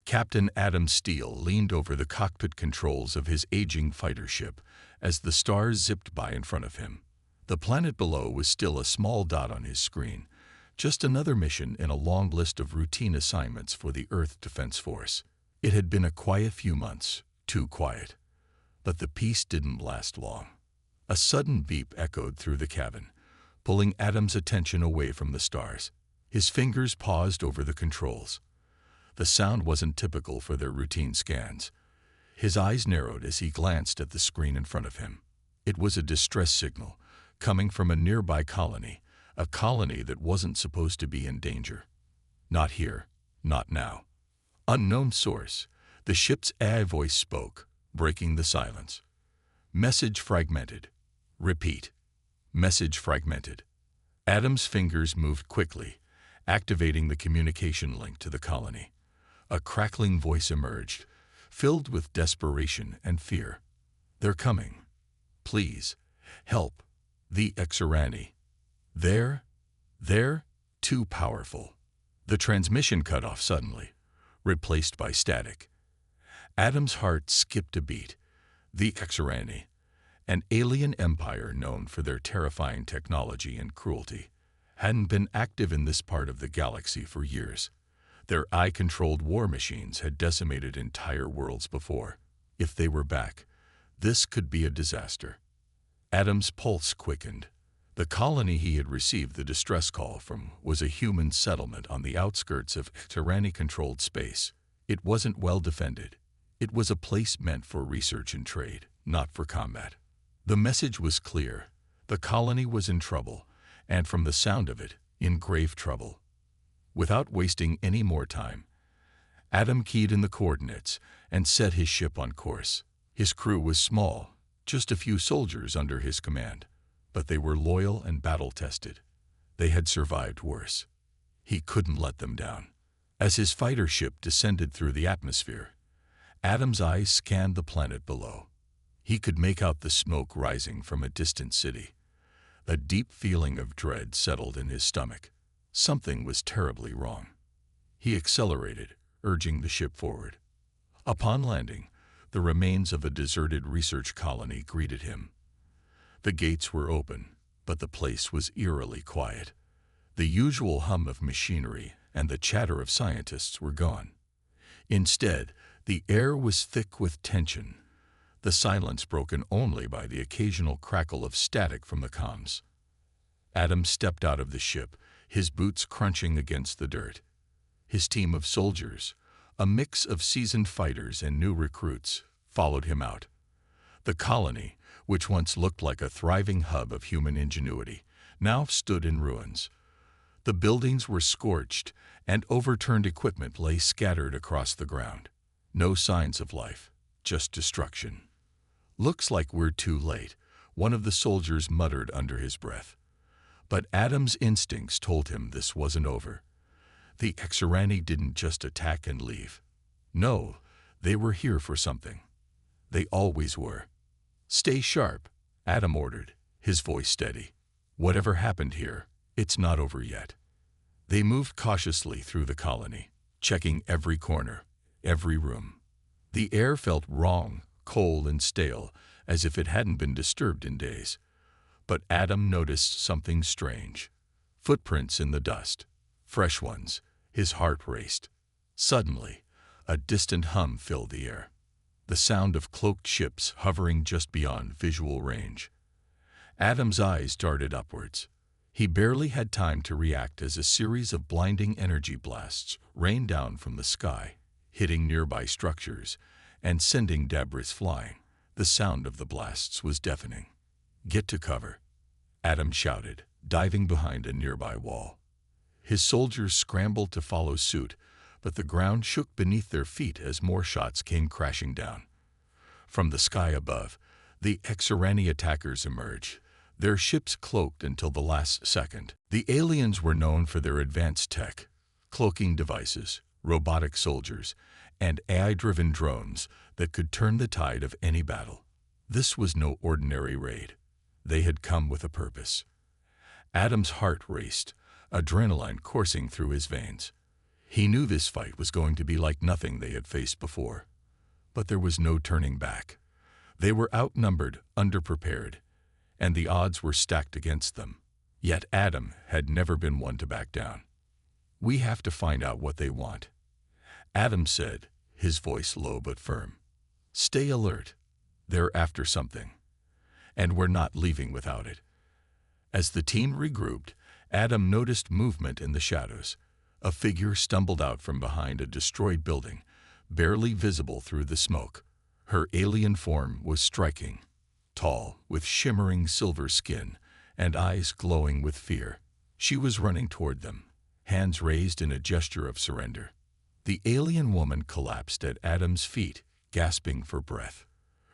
Captain Adam Steele leaned over the cockpit controls of his aging fighter ship as the stars zipped by in front of him. The planet below was still a small dot on his screen, just another mission in a long list of routine assignments for the Earth Defense Force. It had been a quiet few months, too quiet. But the peace didn't last long. A sudden beep echoed through the cabin, pulling Adam's attention away from the stars. His fingers paused over the controls. The sound wasn't typical for their routine scans. His eyes narrowed as he glanced at the screen in front of him. It was a distress signal, coming from a nearby colony, a colony that wasn't supposed to be in danger. Not here, not now. Unknown source. The ship's AI voice spoke, breaking the silence. Message fragmented. Repeat. Message fragmented. Adam's fingers moved quickly, activating the communication link to the colony. A crackling voice emerged, filled with desperation and fear. They're coming. Please, help. The Exorani. They're too powerful. The transmission cut off suddenly, replaced by static. Adam's heart skipped a beat. The Exorani, an alien empire known for their terrifying technology and cruelty, hadn't been active in this part of the galaxy for years. Their eye-controlled war machines had decimated entire worlds before. If they were back, this could be a disaster. Adam's pulse quickened. The colony he had received the distress call from was a human settlement on the outskirts of Exorani-controlled space. It wasn't well defended. It was a place meant for research and trade, not for combat. The message was clear. The colony was in trouble, and from the sound of it, in grave trouble. Without wasting any more time, Adam keyed in the coordinates and set his ship on course. His crew was small, just a few soldiers under his command, but they were loyal and battle-tested. They had survived worse. He couldn't let them down. As his fighter ship descended through the atmosphere, Adam's eyes scanned the planet below. He could make out the smoke rising from a distant city. A deep feeling of dread settled in his stomach. Something was terribly wrong. He accelerated, urging the ship forward. Upon landing, the remains of a deserted research colony greeted him. The gates were open, but the place was eerily quiet. The usual hum of machinery and the chatter of scientists were gone. Instead, the air was thick with tension, the silence broken only by the occasional crackle of static from the comms. Adam stepped out of the ship, his boots crunching against the dirt. His team of soldiers, a mix of seasoned fighters and new recruits, followed him out. The colony, which once looked like a thriving hub of human ingenuity, now stood in ruins. The buildings were scorched, and overturned equipment lay scattered across the ground. No signs of life, just destruction. "Looks like we're too late," one of the soldiers muttered under his breath. But Adam's instincts told him this wasn't over. The Exorani didn't just attack and leave. No, they were here for something. They always were. "Stay sharp," Adam ordered, his voice steady. "Whatever happened here, it's not over yet." They moved cautiously through the colony, checking every corner, every room. The air felt wrong, cold and stale, as if it hadn't been disturbed in days. But Adam noticed something strange. Footprints in the dust. Fresh ones. His heart raced. Suddenly, a distant hum filled the air. The sound of cloaked ships hovering just beyond visual range. Adam's eyes darted upwards. He barely had time to react as a series of blinding energy blasts rained down from the sky, hitting nearby structures and sending debris flying. The sound of the blasts was deafening. "Get to cover," Adam shouted, diving behind a nearby wall. His soldiers scrambled to follow suit, but the ground shook beneath their feet as more shots came crashing down. From the sky above, the Exorani attackers emerged, their ships cloaked until the last second. The aliens were known for their advanced tech, cloaking devices, robotic soldiers, and AI-driven drones that could turn the tide of any battle. This was no ordinary raid. They had come with a purpose. Adam's heart raced, adrenaline coursing through his veins. He knew this fight was going to be like nothing they had faced before, but there was no turning back. They were outnumbered, underprepared, and the odds were stacked against them. Yet Adam had never been one to back down. "We have to find out what they want," Adam said, his voice low but firm. "Stay alert. They're after something, and we're not leaving without it." As the team regrouped, Adam noticed movement in the shadows. A figure stumbled out from behind a destroyed building, barely visible through the smoke. Her alien form was striking, tall, with shimmering silver skin and eyes glowing with fear. She was running toward them, hands raised in a gesture of surrender. The alien woman collapsed at Adam's feet, gasping for breath.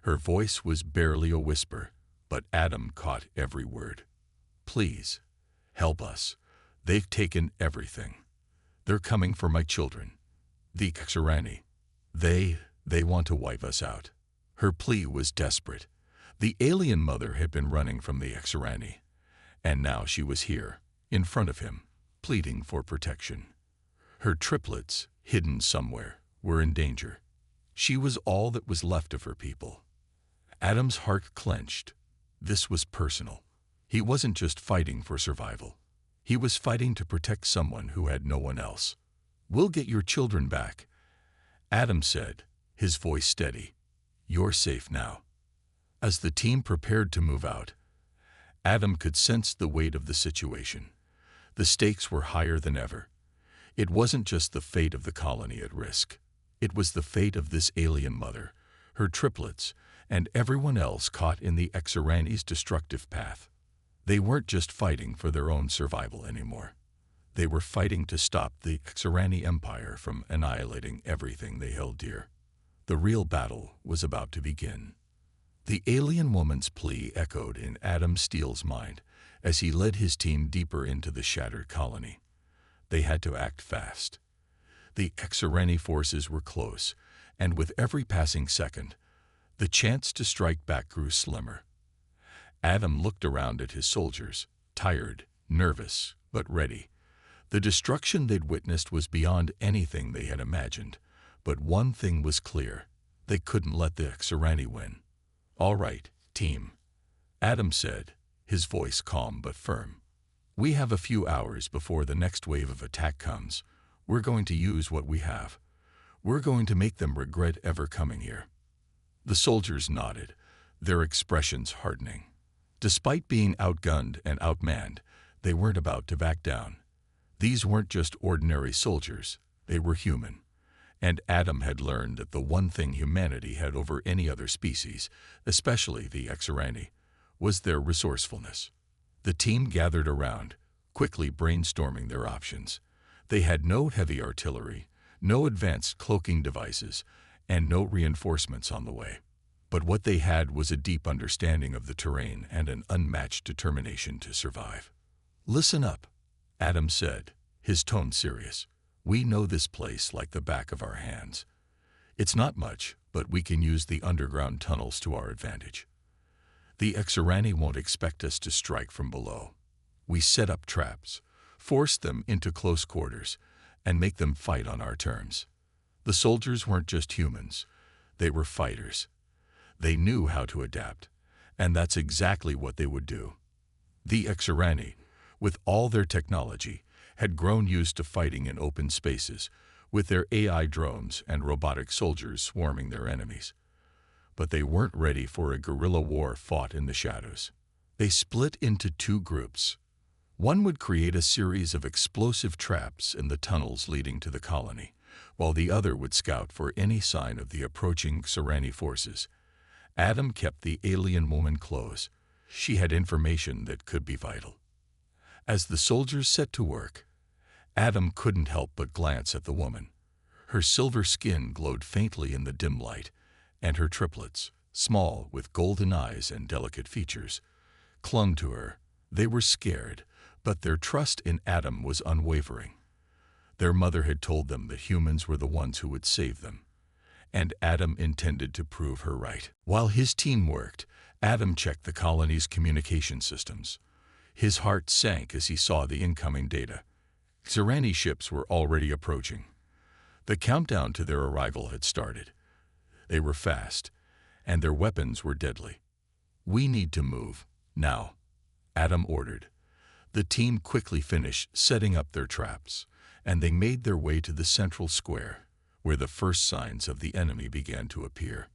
Her voice was barely a whisper, but Adam caught every word. "Please, help us. They've taken everything. They're coming for my children. The Xerani. They want to wipe us out." Her plea was desperate. The alien mother had been running from the Xerani, and now she was here, in front of him, pleading for protection. Her triplets, hidden somewhere, were in danger. She was all that was left of her people. Adam's heart clenched. This was personal. He wasn't just fighting for survival. He was fighting to protect someone who had no one else. "We'll get your children back," Adam said, his voice steady. "You're safe now." As the team prepared to move out, Adam could sense the weight of the situation. The stakes were higher than ever. It wasn't just the fate of the colony at risk. It was the fate of this alien mother, her triplets, and everyone else caught in the Xerani's destructive path. They weren't just fighting for their own survival anymore. They were fighting to stop the Xerani Empire from annihilating everything they held dear. The real battle was about to begin. The alien woman's plea echoed in Adam Steele's mind as he led his team deeper into the shattered colony. They had to act fast. The Xerani forces were close, and with every passing second, the chance to strike back grew slimmer. Adam looked around at his soldiers, tired, nervous, but ready. The destruction they'd witnessed was beyond anything they had imagined, but one thing was clear: they couldn't let the Xerani win. "All right, team," Adam said, his voice calm but firm. "We have a few hours before the next wave of attack comes. We're going to use what we have. We're going to make them regret ever coming here." The soldiers nodded, their expressions hardening. Despite being outgunned and outmanned, they weren't about to back down. These weren't just ordinary soldiers, they were human. And Adam had learned that the one thing humanity had over any other species, especially the Xerani, was their resourcefulness. The team gathered around, quickly brainstorming their options. They had no heavy artillery, no advanced cloaking devices, and no reinforcements on the way. But what they had was a deep understanding of the terrain and an unmatched determination to survive. "Listen up," Adam said, his tone serious. "We know this place like the back of our hands. It's not much, but we can use the underground tunnels to our advantage. The Xerani won't expect us to strike from below. We set up traps, force them into close quarters, and make them fight on our terms." The soldiers weren't just humans, they were fighters. They knew how to adapt, and that's exactly what they would do. The Xerani, with all their technology, had grown used to fighting in open spaces, with their AI drones and robotic soldiers swarming their enemies. But they weren't ready for a guerrilla war fought in the shadows. They split into two groups. One would create a series of explosive traps in the tunnels leading to the colony, while the other would scout for any sign of the approaching Xerani forces. Adam kept the alien woman close. She had information that could be vital. As the soldiers set to work, Adam couldn't help but glance at the woman. Her silver skin glowed faintly in the dim light, and her triplets, small with golden eyes and delicate features, clung to her. They were scared, but their trust in Adam was unwavering. Their mother had told them that humans were the ones who would save them, and Adam intended to prove her right. While his team worked, Adam checked the colony's communication systems. His heart sank as he saw the incoming data. Xerani ships were already approaching. The countdown to their arrival had started. They were fast, and their weapons were deadly. "We need to move, now," Adam ordered. The team quickly finished setting up their traps, and they made their way to the central square, where the first signs of the enemy began to appear.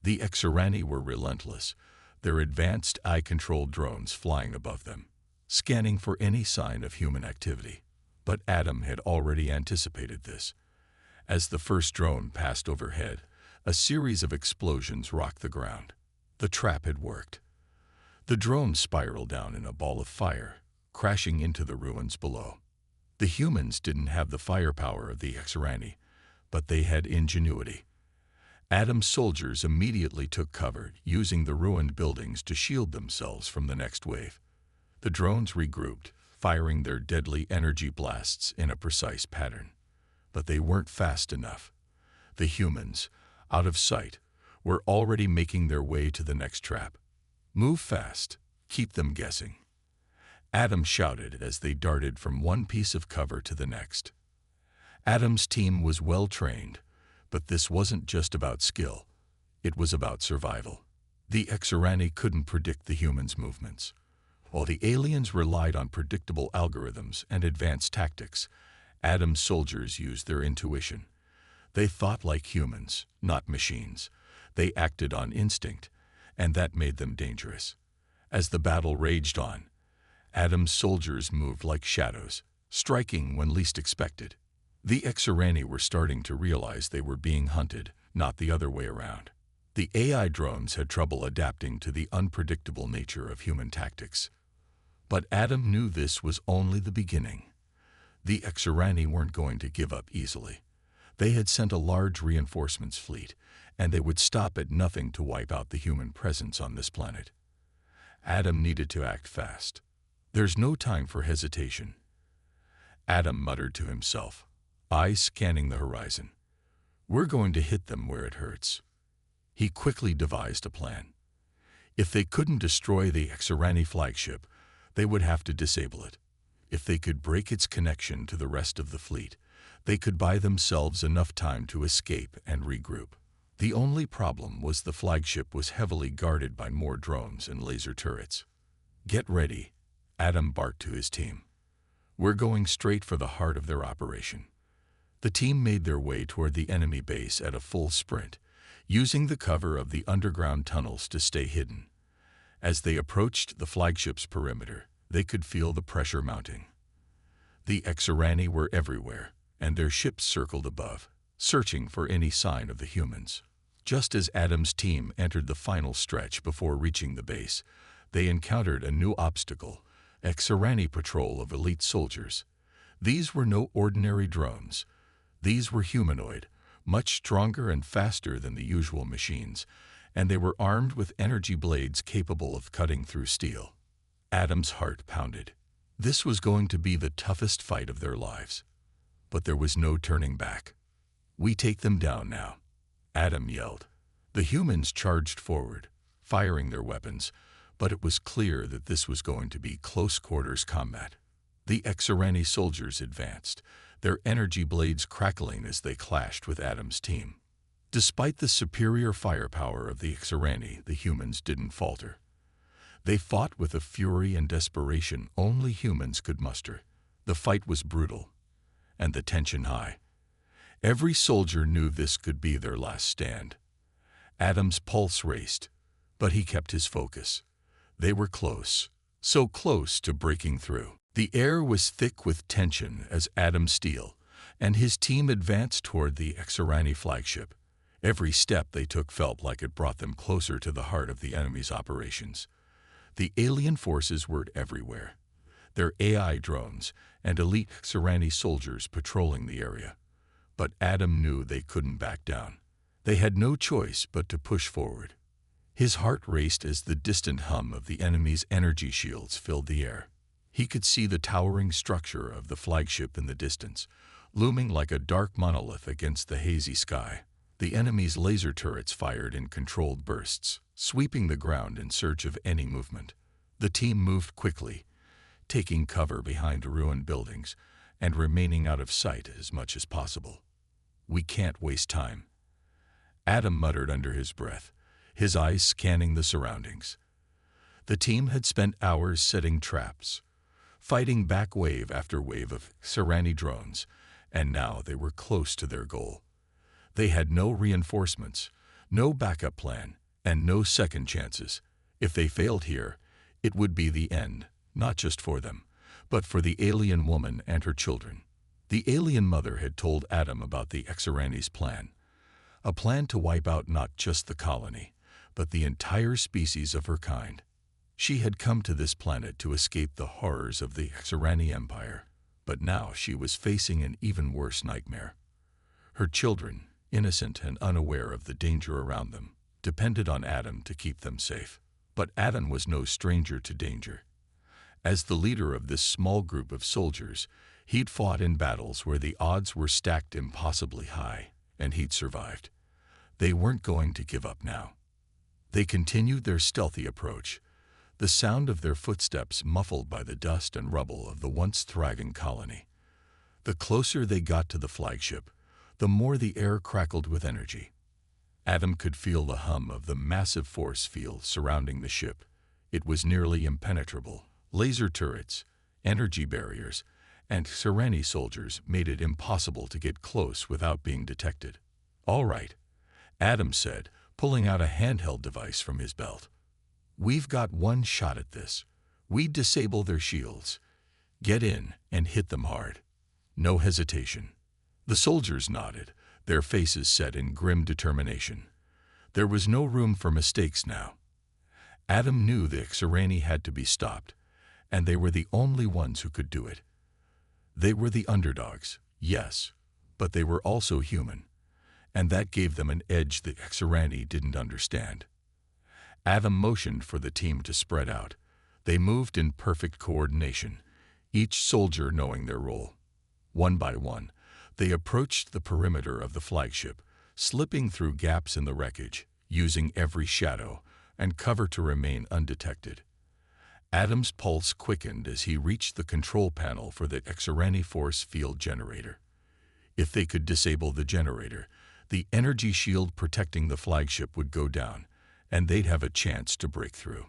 The Xerani were relentless, their advanced eye-controlled drones flying above them, scanning for any sign of human activity. But Adam had already anticipated this. As the first drone passed overhead, a series of explosions rocked the ground. The trap had worked. The drone spiraled down in a ball of fire, crashing into the ruins below. The humans didn't have the firepower of the Xerani, but they had ingenuity. Adam's soldiers immediately took cover, using the ruined buildings to shield themselves from the next wave. The drones regrouped, firing their deadly energy blasts in a precise pattern. But they weren't fast enough. The humans, out of sight, were already making their way to the next trap. "Move fast, keep them guessing," Adam shouted as they darted from one piece of cover to the next. Adam's team was well trained, but this wasn't just about skill. It was about survival. The Xerani couldn't predict the humans' movements. While the aliens relied on predictable algorithms and advanced tactics, Adam's soldiers used their intuition. They thought like humans, not machines. They acted on instinct, and that made them dangerous. As the battle raged on, Adam's soldiers moved like shadows, striking when least expected. The Xerani were starting to realize they were being hunted, not the other way around. The AI drones had trouble adapting to the unpredictable nature of human tactics. But Adam knew this was only the beginning. The Xerani weren't going to give up easily. They had sent a large reinforcements fleet, and they would stop at nothing to wipe out the human presence on this planet. Adam needed to act fast. "There's no time for hesitation," Adam muttered to himself, eyes scanning the horizon. "We're going to hit them where it hurts." He quickly devised a plan. If they couldn't destroy the Xerani flagship, they would have to disable it. If they could break its connection to the rest of the fleet, they could buy themselves enough time to escape and regroup. The only problem was the flagship was heavily guarded by more drones and laser turrets. "Get ready," Adam barked to his team. "We're going straight for the heart of their operation." The team made their way toward the enemy base at a full sprint, using the cover of the underground tunnels to stay hidden. As they approached the flagship's perimeter, they could feel the pressure mounting. The Xerani were everywhere, and their ships circled above, searching for any sign of the humans. Just as Adam's team entered the final stretch before reaching the base, they encountered a new obstacle: a Xerani patrol of elite soldiers. These were no ordinary drones. These were humanoid, much stronger and faster than the usual machines, and they were armed with energy blades capable of cutting through steel. Adam's heart pounded. This was going to be the toughest fight of their lives. But there was no turning back. "We take them down now," Adam yelled. The humans charged forward, firing their weapons, but it was clear that this was going to be close-quarters combat. The Xerani soldiers advanced, their energy blades crackling as they clashed with Adam's team. Despite the superior firepower of the Xerani, the humans didn't falter. They fought with a fury and desperation only humans could muster. The fight was brutal, and the tension high. Every soldier knew this could be their last stand. Adam's pulse raced, but he kept his focus. They were close, so close to breaking through. The air was thick with tension as Adam Steele and his team advanced toward the Xerani flagship. Every step they took felt like it brought them closer to the heart of the enemy's operations. The alien forces were everywhere, their AI drones and elite Xerani soldiers patrolling the area. But Adam knew they couldn't back down. They had no choice but to push forward. His heart raced as the distant hum of the enemy's energy shields filled the air. He could see the towering structure of the flagship in the distance, looming like a dark monolith against the hazy sky. The enemy's laser turrets fired in controlled bursts, sweeping the ground in search of any movement. The team moved quickly, taking cover behind ruined buildings and remaining out of sight as much as possible. "We can't waste time," Adam muttered under his breath, his eyes scanning the surroundings. The team had spent hours setting traps, fighting back wave after wave of Serani drones, and now they were close to their goal. They had no reinforcements, no backup plan, and no second chances. If they failed here, it would be the end, not just for them, but for the alien woman and her children. The alien mother had told Adam about the Xerani's plan, a plan to wipe out not just the colony, but the entire species of her kind. She had come to this planet to escape the horrors of the Xerani Empire, but now she was facing an even worse nightmare. Her children, innocent and unaware of the danger around them, depended on Adam to keep them safe. But Adam was no stranger to danger. As the leader of this small group of soldiers, he'd fought in battles where the odds were stacked impossibly high, and he'd survived. They weren't going to give up now. They continued their stealthy approach, the sound of their footsteps muffled by the dust and rubble of the once thriving colony. The closer they got to the flagship, the more the air crackled with energy. Adam could feel the hum of the massive force field surrounding the ship. It was nearly impenetrable. Laser turrets, energy barriers, and Serani soldiers made it impossible to get close without being detected. "All right," Adam said, pulling out a handheld device from his belt. "We've got one shot at this. We disable their shields. Get in and hit them hard." No hesitation. The soldiers nodded, their faces set in grim determination. There was no room for mistakes now. Adam knew the Xerani had to be stopped, and they were the only ones who could do it. They were the underdogs, yes, but they were also human, and that gave them an edge the Xerani didn't understand. Adam motioned for the team to spread out. They moved in perfect coordination, each soldier knowing their role. One by one, they approached the perimeter of the flagship, slipping through gaps in the wreckage, using every shadow and cover to remain undetected. Adam's pulse quickened as he reached the control panel for the Xerani force field generator. If they could disable the generator, the energy shield protecting the flagship would go down, and they'd have a chance to break through.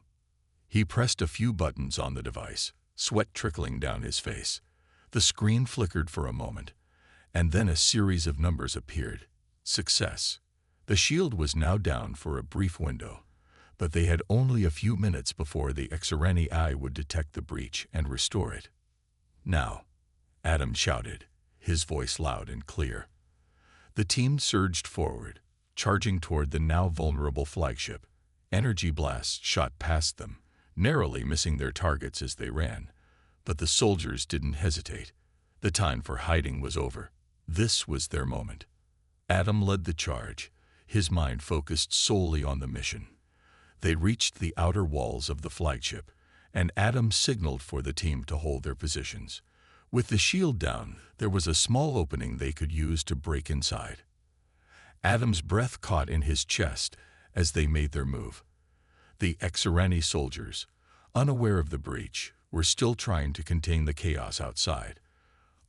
He pressed a few buttons on the device, sweat trickling down his face. The screen flickered for a moment, and then a series of numbers appeared. Success. The shield was now down for a brief window, but they had only a few minutes before the Xerani eye would detect the breach and restore it. "Now," Adam shouted, his voice loud and clear. The team surged forward, charging toward the now vulnerable flagship. Energy blasts shot past them, narrowly missing their targets as they ran. But the soldiers didn't hesitate. The time for hiding was over. This was their moment. Adam led the charge, his mind focused solely on the mission. They reached the outer walls of the flagship, and Adam signaled for the team to hold their positions. With the shield down, there was a small opening they could use to break inside. Adam's breath caught in his chest as they made their move. The Xerani soldiers, unaware of the breach, were still trying to contain the chaos outside,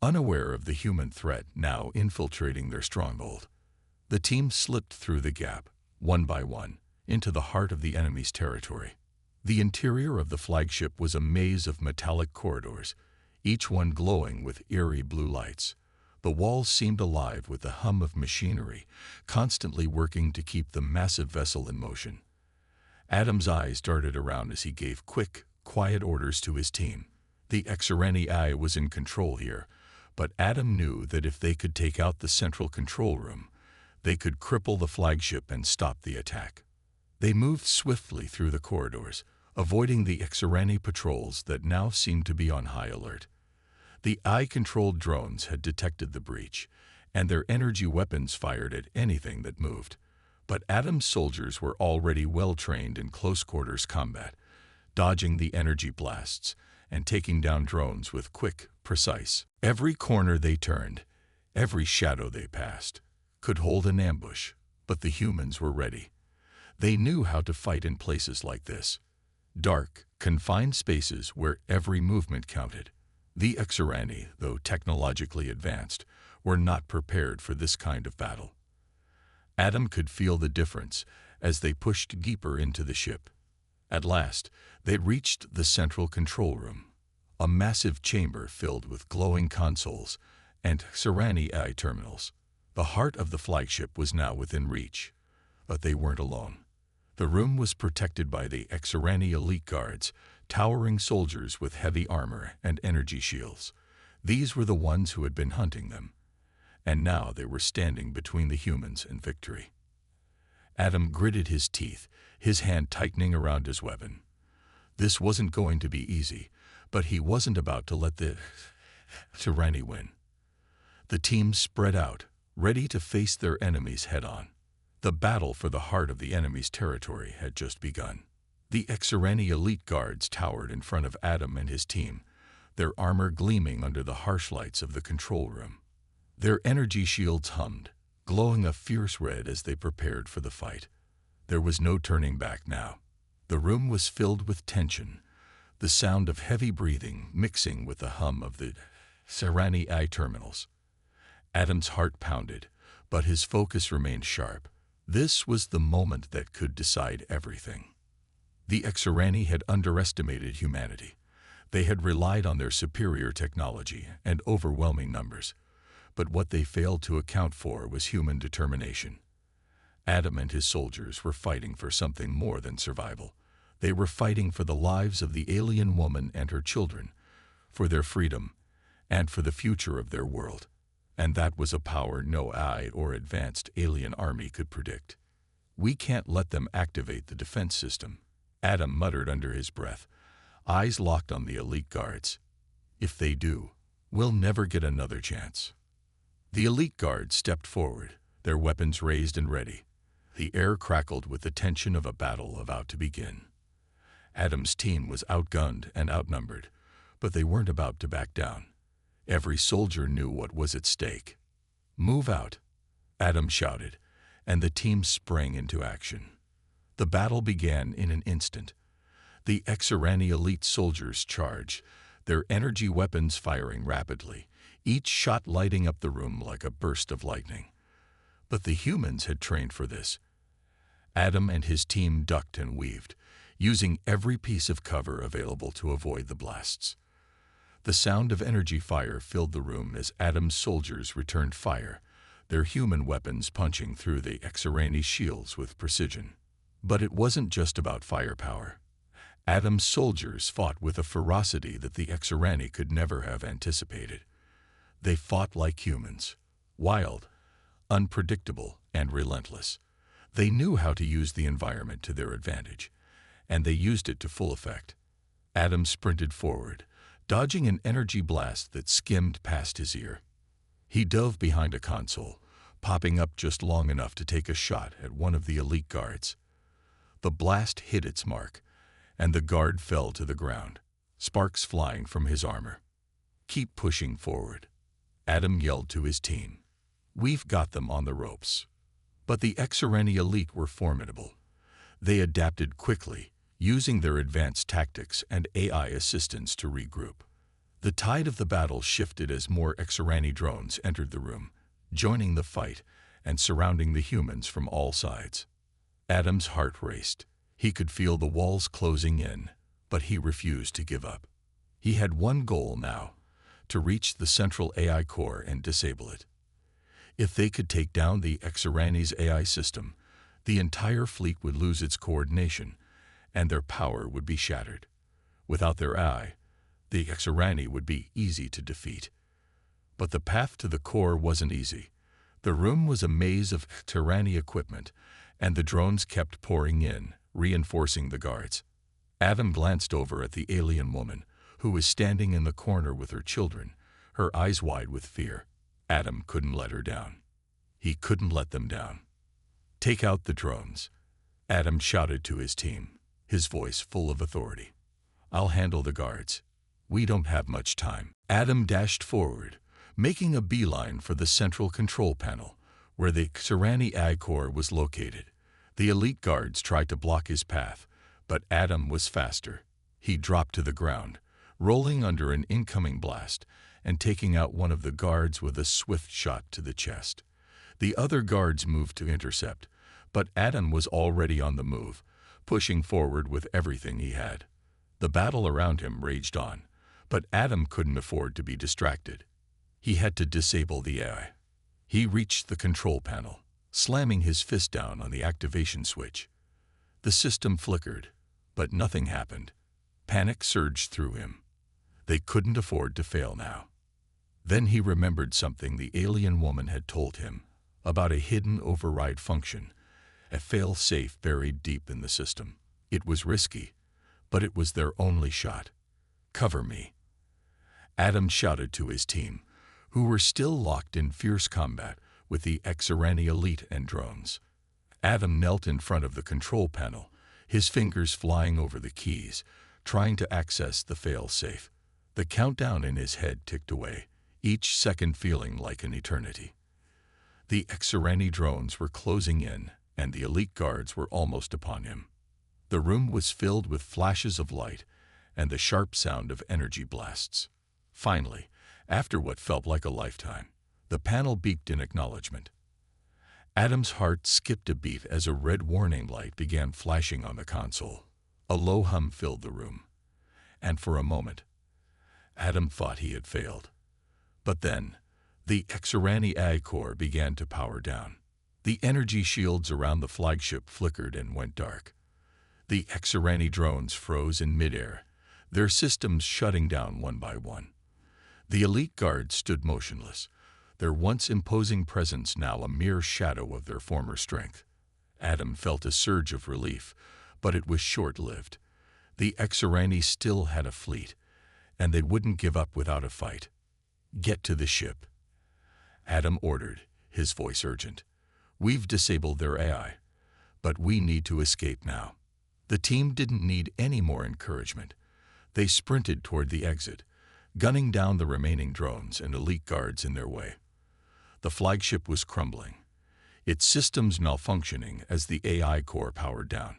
unaware of the human threat now infiltrating their stronghold. The team slipped through the gap, one by one, into the heart of the enemy's territory. The interior of the flagship was a maze of metallic corridors, each one glowing with eerie blue lights. The walls seemed alive with the hum of machinery, constantly working to keep the massive vessel in motion. Adam's eyes darted around as he gave quick, quiet orders to his team. The Xerani eye was in control here, but Adam knew that if they could take out the central control room, they could cripple the flagship and stop the attack. They moved swiftly through the corridors, avoiding the Xerani patrols that now seemed to be on high alert. The eye-controlled drones had detected the breach, and their energy weapons fired at anything that moved. But Adam's soldiers were already well-trained in close-quarters combat, dodging the energy blasts and taking down drones with quick, precise. Every corner they turned, every shadow they passed, could hold an ambush, but the humans were ready. They knew how to fight in places like this. Dark, confined spaces where every movement counted. The Xorani, though technologically advanced, were not prepared for this kind of battle. Adam could feel the difference as they pushed deeper into the ship. At last, they reached the central control room, a massive chamber filled with glowing consoles and Xorani AI terminals. The heart of the flagship was now within reach, but they weren't alone. The room was protected by the Xorani elite guards, towering soldiers with heavy armor and energy shields. These were the ones who had been hunting them, and now they were standing between the humans and victory. Adam gritted his teeth, his hand tightening around his weapon. This wasn't going to be easy, but he wasn't about to let the Xorani win. The team spread out, ready to face their enemies head-on. The battle for the heart of the enemy's territory had just begun. The Xorani elite guards towered in front of Adam and his team, their armor gleaming under the harsh lights of the control room. Their energy shields hummed, glowing a fierce red as they prepared for the fight. There was no turning back now. The room was filled with tension, the sound of heavy breathing mixing with the hum of the Xorani AI terminals. Adam's heart pounded, but his focus remained sharp. This was the moment that could decide everything. The Xorani had underestimated humanity. They had relied on their superior technology and overwhelming numbers, but what they failed to account for was human determination. Adam and his soldiers were fighting for something more than survival. They were fighting for the lives of the alien woman and her children, for their freedom, and for the future of their world. And that was a power no AI or advanced alien army could predict. "We can't let them activate the defense system," Adam muttered under his breath, eyes locked on the elite guards. "If they do, we'll never get another chance." The elite guards stepped forward, their weapons raised and ready. The air crackled with the tension of a battle about to begin. Adam's team was outgunned and outnumbered, but they weren't about to back down. Every soldier knew what was at stake. "Move out," Adam shouted, and the team sprang into action. The battle began in an instant. The Xorani elite soldiers charged, their energy weapons firing rapidly, each shot lighting up the room like a burst of lightning. But the humans had trained for this. Adam and his team ducked and weaved, using every piece of cover available to avoid the blasts. The sound of energy fire filled the room as Adam's soldiers returned fire, their human weapons punching through the Xorani shields with precision. But it wasn't just about firepower. Adam's soldiers fought with a ferocity that the Xorani could never have anticipated. They fought like humans, wild, unpredictable, and relentless. They knew how to use the environment to their advantage, and they used it to full effect. Adam sprinted forward, dodging an energy blast that skimmed past his ear. He dove behind a console, popping up just long enough to take a shot at one of the elite guards. The blast hit its mark, and the guard fell to the ground, sparks flying from his armor. "Keep pushing forward," Adam yelled to his team. "We've got them on the ropes." But the Xorani elite were formidable. They adapted quickly, using their advanced tactics and AI assistance to regroup. The tide of the battle shifted as more Xorani drones entered the room, joining the fight and surrounding the humans from all sides. Adam's heart raced. He could feel the walls closing in, but he refused to give up. He had one goal now, to reach the central AI core and disable it. If they could take down the Xorani's AI system, the entire fleet would lose its coordination, and their power would be shattered. Without their AI, the Xorani would be easy to defeat. But the path to the core wasn't easy. The room was a maze of Xorani equipment, and the drones kept pouring in, reinforcing the guards. Adam glanced over at the alien woman, who was standing in the corner with her children, her eyes wide with fear. Adam couldn't let her down. He couldn't let them down. "Take out the drones," Adam shouted to his team, his voice full of authority. "I'll handle the guards. We don't have much time." Adam dashed forward, making a beeline for the central control panel, where the Xorani AI core was located. The elite guards tried to block his path, but Adam was faster. He dropped to the ground, rolling under an incoming blast and taking out one of the guards with a swift shot to the chest. The other guards moved to intercept, but Adam was already on the move, pushing forward with everything he had. The battle around him raged on, but Adam couldn't afford to be distracted. He had to disable the AI. He reached the control panel, slamming his fist down on the activation switch. The system flickered, but nothing happened. Panic surged through him. They couldn't afford to fail now. Then he remembered something the alien woman had told him about a hidden override function, a fail-safe buried deep in the system. It was risky, but it was their only shot. "Cover me," Adam shouted to his team, who were still locked in fierce combat with the Xerani elite and drones. Adam knelt in front of the control panel, his fingers flying over the keys, trying to access the fail-safe. The countdown in his head ticked away, each second feeling like an eternity. The Xerani drones were closing in, and the elite guards were almost upon him. The room was filled with flashes of light and the sharp sound of energy blasts. Finally, after what felt like a lifetime, the panel beeped in acknowledgement. Adam's heart skipped a beat as a red warning light began flashing on the console. A low hum filled the room, and for a moment, Adam thought he had failed. But then, the Xerani AI core began to power down. The energy shields around the flagship flickered and went dark. The Xerani drones froze in midair, their systems shutting down one by one. The elite guards stood motionless, their once imposing presence now a mere shadow of their former strength. Adam felt a surge of relief, but it was short-lived. The Xerani still had a fleet, and they wouldn't give up without a fight. "Get to the ship," Adam ordered, his voice urgent. "We've disabled their AI, but we need to escape now." The team didn't need any more encouragement. They sprinted toward the exit, gunning down the remaining drones and elite guards in their way. The flagship was crumbling, its systems malfunctioning as the AI core powered down.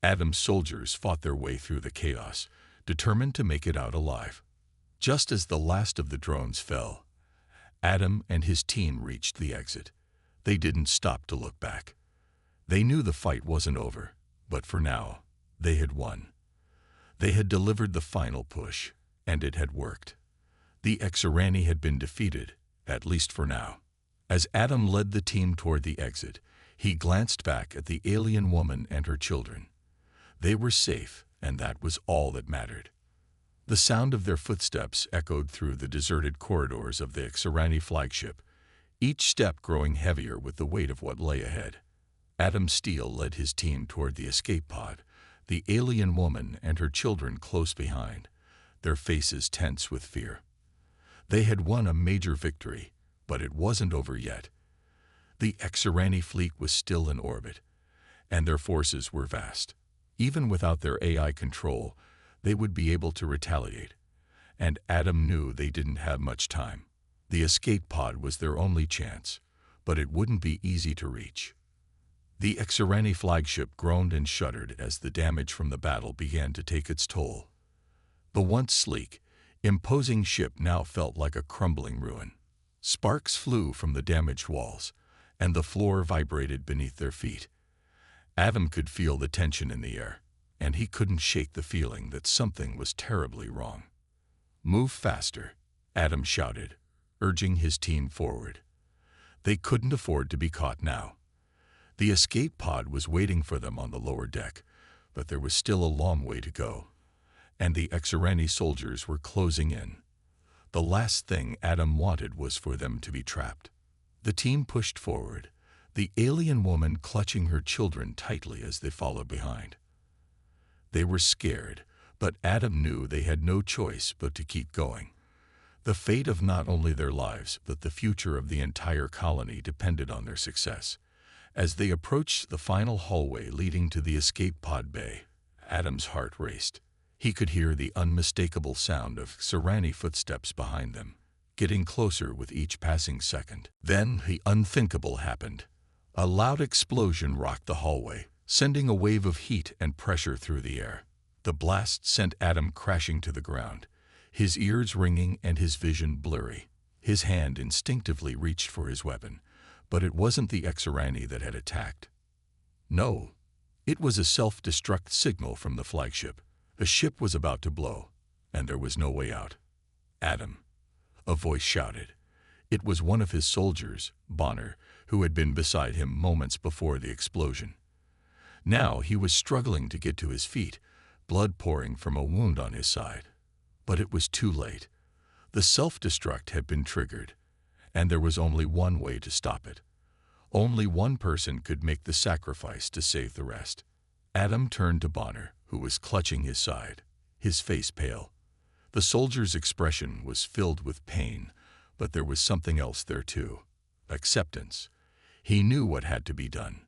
Adam's soldiers fought their way through the chaos, determined to make it out alive. Just as the last of the drones fell, Adam and his team reached the exit. They didn't stop to look back. They knew the fight wasn't over, but for now, they had won. They had delivered the final push, and it had worked. The Xerani had been defeated, at least for now. As Adam led the team toward the exit, he glanced back at the alien woman and her children. They were safe, and that was all that mattered. The sound of their footsteps echoed through the deserted corridors of the Xerani flagship, each step growing heavier with the weight of what lay ahead. Adam Steele led his team toward the escape pod, the alien woman and her children close behind, their faces tense with fear. They had won a major victory, but it wasn't over yet. The Xerani fleet was still in orbit, and their forces were vast. Even without their AI control, they would be able to retaliate, and Adam knew they didn't have much time. The escape pod was their only chance, but it wouldn't be easy to reach. The Xerani flagship groaned and shuddered as the damage from the battle began to take its toll. The once sleek, imposing ship now felt like a crumbling ruin. Sparks flew from the damaged walls, and the floor vibrated beneath their feet. Adam could feel the tension in the air, and he couldn't shake the feeling that something was terribly wrong. "Move faster," Adam shouted, urging his team forward. They couldn't afford to be caught now. The escape pod was waiting for them on the lower deck, but there was still a long way to go, and the Xerani soldiers were closing in. The last thing Adam wanted was for them to be trapped. The team pushed forward, the alien woman clutching her children tightly as they followed behind. They were scared, but Adam knew they had no choice but to keep going. The fate of not only their lives, but the future of the entire colony depended on their success. As they approached the final hallway leading to the escape pod bay, Adam's heart raced. He could hear the unmistakable sound of Xerani footsteps behind them, getting closer with each passing second. Then the unthinkable happened. A loud explosion rocked the hallway, sending a wave of heat and pressure through the air. The blast sent Adam crashing to the ground, his ears ringing and his vision blurry. His hand instinctively reached for his weapon, but it wasn't the Exorani that had attacked. No, it was a self-destruct signal from the flagship. The ship was about to blow, and there was no way out. "Adam," a voice shouted. It was one of his soldiers, Bonner, who had been beside him moments before the explosion. Now he was struggling to get to his feet, blood pouring from a wound on his side. But it was too late. The self-destruct had been triggered, and there was only one way to stop it. Only one person could make the sacrifice to save the rest. Adam turned to Bonner, who was clutching his side, his face pale. The soldier's expression was filled with pain, but there was something else there too. Acceptance. He knew what had to be done.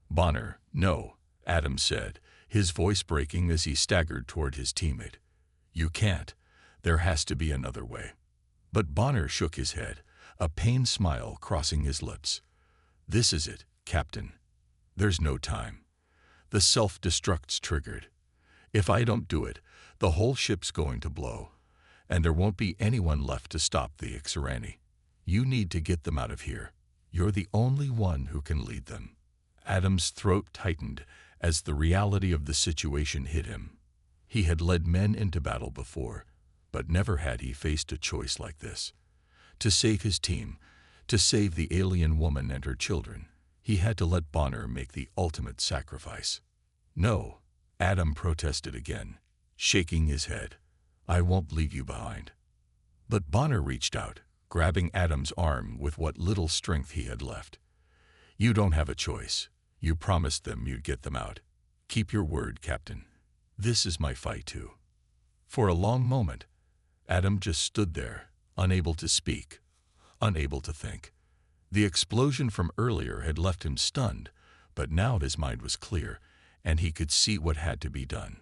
"Bonner, no," Adam said, his voice breaking as he staggered toward his teammate. "You can't. There has to be another way." But Bonner shook his head, a pained smile crossing his lips. "This is it, Captain. There's no time. The self-destruct's triggered. If I don't do it, the whole ship's going to blow, and there won't be anyone left to stop the Exorani. You need to get them out of here. You're the only one who can lead them." Adam's throat tightened as the reality of the situation hit him. He had led men into battle before, but never had he faced a choice like this. To save his team, to save the alien woman and her children, he had to let Bonner make the ultimate sacrifice. "No," Adam protested again, shaking his head. "I won't leave you behind." But Bonner reached out, grabbing Adam's arm with what little strength he had left. "You don't have a choice. You promised them you'd get them out. Keep your word, Captain. This is my fight too." For a long moment, Adam just stood there, unable to speak, unable to think. The explosion from earlier had left him stunned, but now his mind was clear, and he could see what had to be done.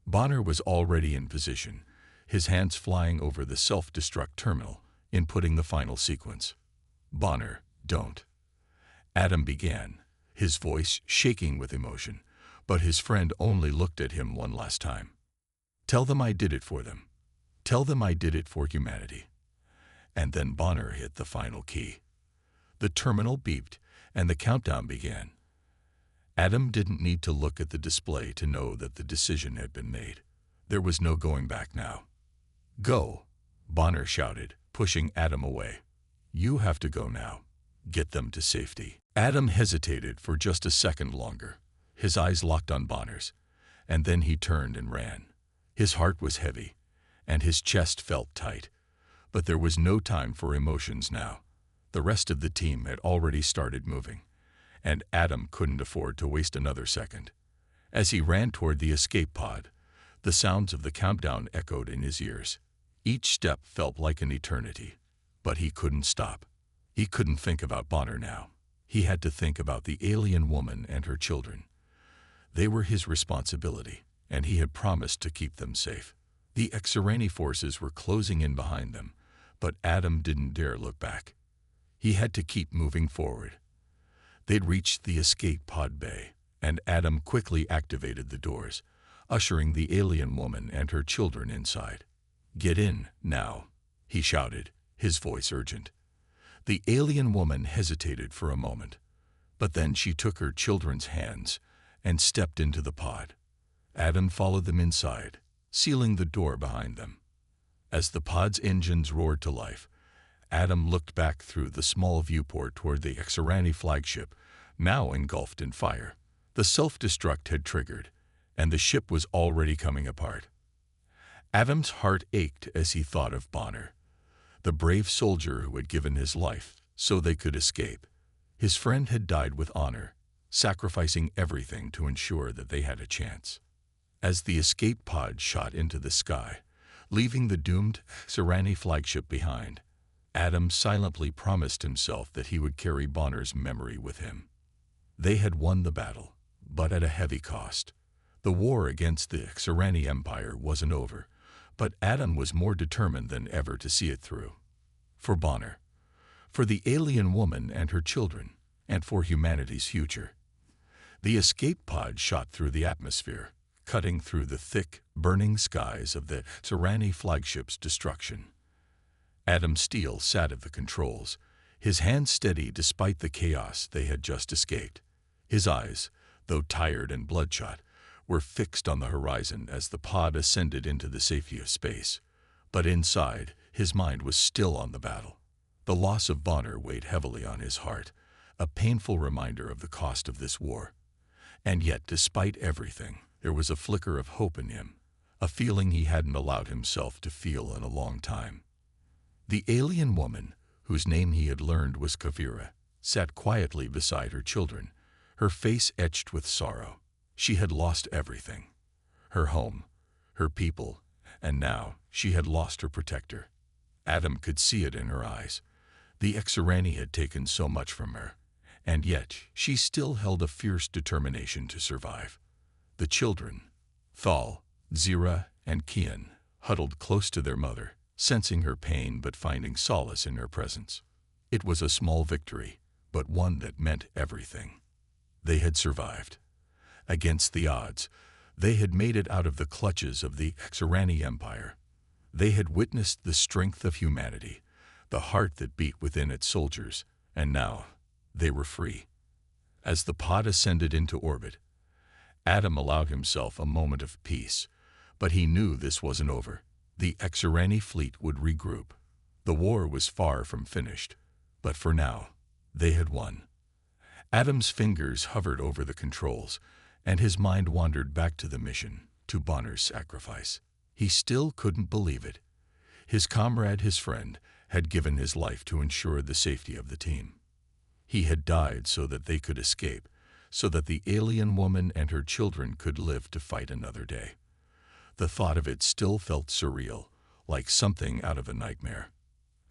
Bonner was already in position, his hands flying over the self-destruct terminal, inputting the final sequence. "Bonner, don't." Adam began, his voice shaking with emotion, but his friend only looked at him one last time. "Tell them I did it for them. Tell them I did it for humanity." And then Bonner hit the final key. The terminal beeped, and the countdown began. Adam didn't need to look at the display to know that the decision had been made. There was no going back now. "Go," Bonner shouted, pushing Adam away. "You have to go now. Get them to safety." Adam hesitated for just a second longer, his eyes locked on Bonner's, and then he turned and ran. His heart was heavy, and his chest felt tight. But there was no time for emotions now. The rest of the team had already started moving, and Adam couldn't afford to waste another second. As he ran toward the escape pod, the sounds of the countdown echoed in his ears. Each step felt like an eternity, but he couldn't stop. He couldn't think about Bonner now. He had to think about the alien woman and her children. They were his responsibility, and he had promised to keep them safe. The Exorani forces were closing in behind them, but Adam didn't dare look back. He had to keep moving forward. They'd reached the escape pod bay, and Adam quickly activated the doors, ushering the alien woman and her children inside. "Get in, now," he shouted, his voice urgent. The alien woman hesitated for a moment, but then she took her children's hands and stepped into the pod. Adam followed them inside, sealing the door behind them. As the pod's engines roared to life, Adam looked back through the small viewport toward the Exorani flagship, now engulfed in fire. The self-destruct had triggered, and the ship was already coming apart. Adam's heart ached as he thought of Bonner, the brave soldier who had given his life so they could escape. His friend had died with honor, sacrificing everything to ensure that they had a chance. As the escape pod shot into the sky, leaving the doomed Exorani flagship behind, Adam silently promised himself that he would carry Bonner's memory with him. They had won the battle, but at a heavy cost. The war against the Exorani Empire wasn't over, but Adam was more determined than ever to see it through. For Bonner, for the alien woman and her children, and for humanity's future. The escape pod shot through the atmosphere, cutting through the thick, burning skies of the Tyranny flagship's destruction. Adam Steele sat at the controls, his hands steady despite the chaos they had just escaped. His eyes, though tired and bloodshot, were fixed on the horizon as the pod ascended into the safety of space. But inside, his mind was still on the battle. The loss of Bonner weighed heavily on his heart, a painful reminder of the cost of this war. And yet, despite everything, there was a flicker of hope in him, a feeling he hadn't allowed himself to feel in a long time. The alien woman, whose name he had learned was Kavira, sat quietly beside her children, her face etched with sorrow. She had lost everything: her home, her people, and now she had lost her protector. Adam could see it in her eyes. The Exorani had taken so much from her, and yet she still held a fierce determination to survive. The children, Thal, Zira, and Kian, huddled close to their mother, sensing her pain but finding solace in her presence. It was a small victory, but one that meant everything. They had survived. Against the odds, they had made it out of the clutches of the Exorani Empire. They had witnessed the strength of humanity, the heart that beat within its soldiers, and now they were free. As the pod ascended into orbit, Adam allowed himself a moment of peace, but he knew this wasn't over. The Exorani fleet would regroup. The war was far from finished, but for now, they had won. Adam's fingers hovered over the controls, and his mind wandered back to the mission, to Bonner's sacrifice. He still couldn't believe it. His comrade, his friend, had given his life to ensure the safety of the team. He had died so that they could escape, so that the alien woman and her children could live to fight another day. The thought of it still felt surreal, like something out of a nightmare.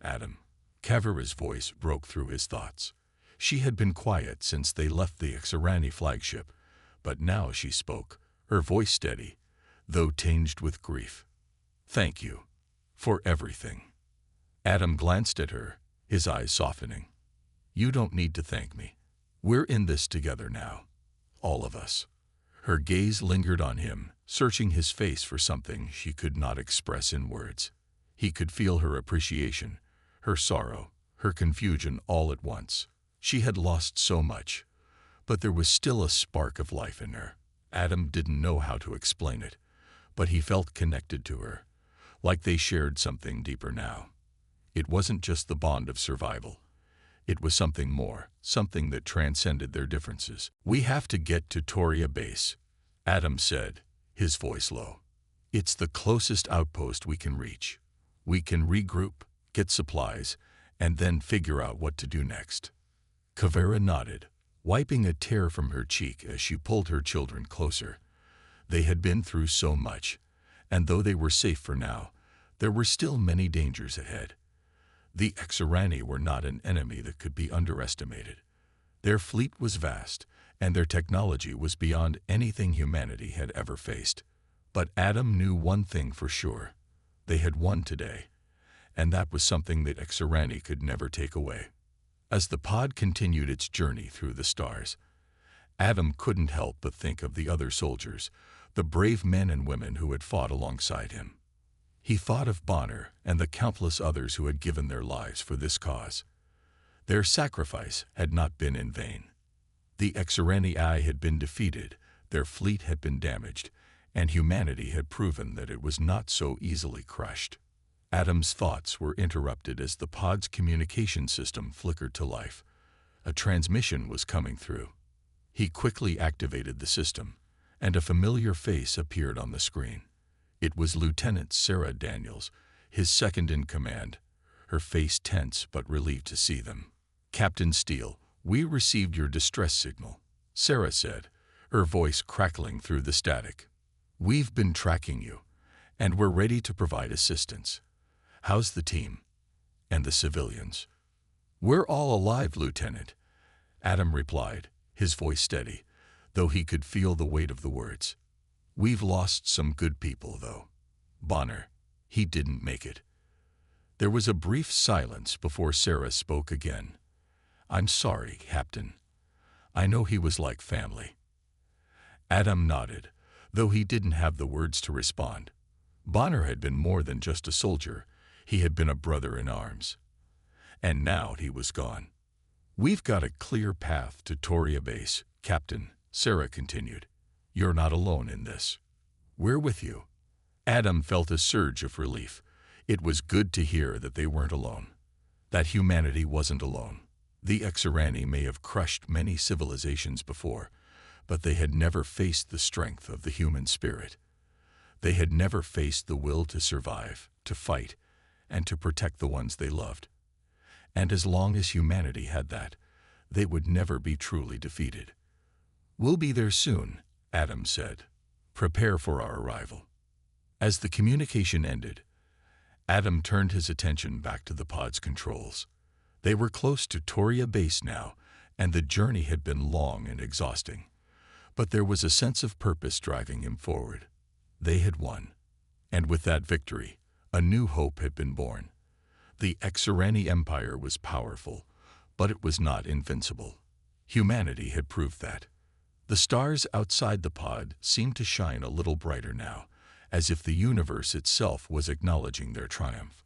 Adam. Kavira's voice broke through his thoughts. She had been quiet since they left the Exorani flagship, but now she spoke, her voice steady, though tinged with grief. "Thank you. For everything." Adam glanced at her, his eyes softening. "You don't need to thank me. We're in this together now. All of us." Her gaze lingered on him, searching his face for something she could not express in words. He could feel her appreciation, her sorrow, her confusion all at once. She had lost so much, but there was still a spark of life in her. Adam didn't know how to explain it, but he felt connected to her, like they shared something deeper now. It wasn't just the bond of survival. It was something more, something that transcended their differences. "We have to get to Toria Base," Adam said, his voice low. "It's the closest outpost we can reach. We can regroup, get supplies, and then figure out what to do next." Kavira nodded, wiping a tear from her cheek as she pulled her children closer. They had been through so much, and though they were safe for now, there were still many dangers ahead. The Exorani were not an enemy that could be underestimated. Their fleet was vast, and their technology was beyond anything humanity had ever faced. But Adam knew one thing for sure: they had won today, and that was something that Exorani could never take away. As the pod continued its journey through the stars, Adam couldn't help but think of the other soldiers, the brave men and women who had fought alongside him. He thought of Bonner and the countless others who had given their lives for this cause. Their sacrifice had not been in vain. The Exorani had been defeated, their fleet had been damaged, and humanity had proven that it was not so easily crushed. Adam's thoughts were interrupted as the pod's communication system flickered to life. A transmission was coming through. He quickly activated the system, and a familiar face appeared on the screen. It was Lieutenant Sarah Daniels, his second in command, her face tense but relieved to see them. "Captain Steele, we received your distress signal," Sarah said, her voice crackling through the static. "We've been tracking you, and we're ready to provide assistance. How's the team? And the civilians?" "We're all alive, Lieutenant," Adam replied, his voice steady, though he could feel the weight of the words. "We've lost some good people, though. Bonner, he didn't make it." There was a brief silence before Sarah spoke again. "I'm sorry, Captain. I know he was like family." Adam nodded, though he didn't have the words to respond. Bonner had been more than just a soldier. He had been a brother in arms. And now he was gone. "We've got a clear path to Toria Base, Captain," Sarah continued. "You're not alone in this. We're with you." Adam felt a surge of relief. It was good to hear that they weren't alone, that humanity wasn't alone. The Exorani may have crushed many civilizations before, but they had never faced the strength of the human spirit. They had never faced the will to survive, to fight, and to protect the ones they loved. And as long as humanity had that, they would never be truly defeated. "We'll be there soon," Adam said. "Prepare for our arrival." As the communication ended, Adam turned his attention back to the pod's controls. They were close to Toria Base now, and the journey had been long and exhausting. But there was a sense of purpose driving him forward. They had won. And with that victory, a new hope had been born. The Exorani Empire was powerful, but it was not invincible. Humanity had proved that. The stars outside the pod seemed to shine a little brighter now, as if the universe itself was acknowledging their triumph.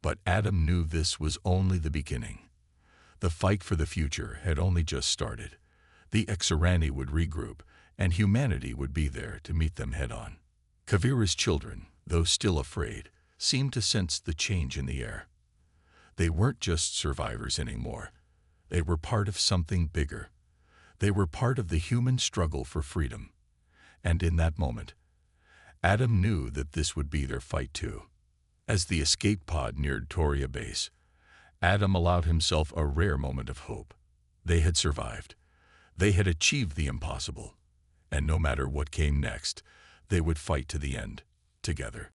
But Adam knew this was only the beginning. The fight for the future had only just started. The Exorani would regroup, and humanity would be there to meet them head-on. Kavira's children, though still afraid, seemed to sense the change in the air. They weren't just survivors anymore. They were part of something bigger. They were part of the human struggle for freedom. And in that moment, Adam knew that this would be their fight too. As the escape pod neared Toria Base, Adam allowed himself a rare moment of hope. They had survived. They had achieved the impossible. And no matter what came next, they would fight to the end, together.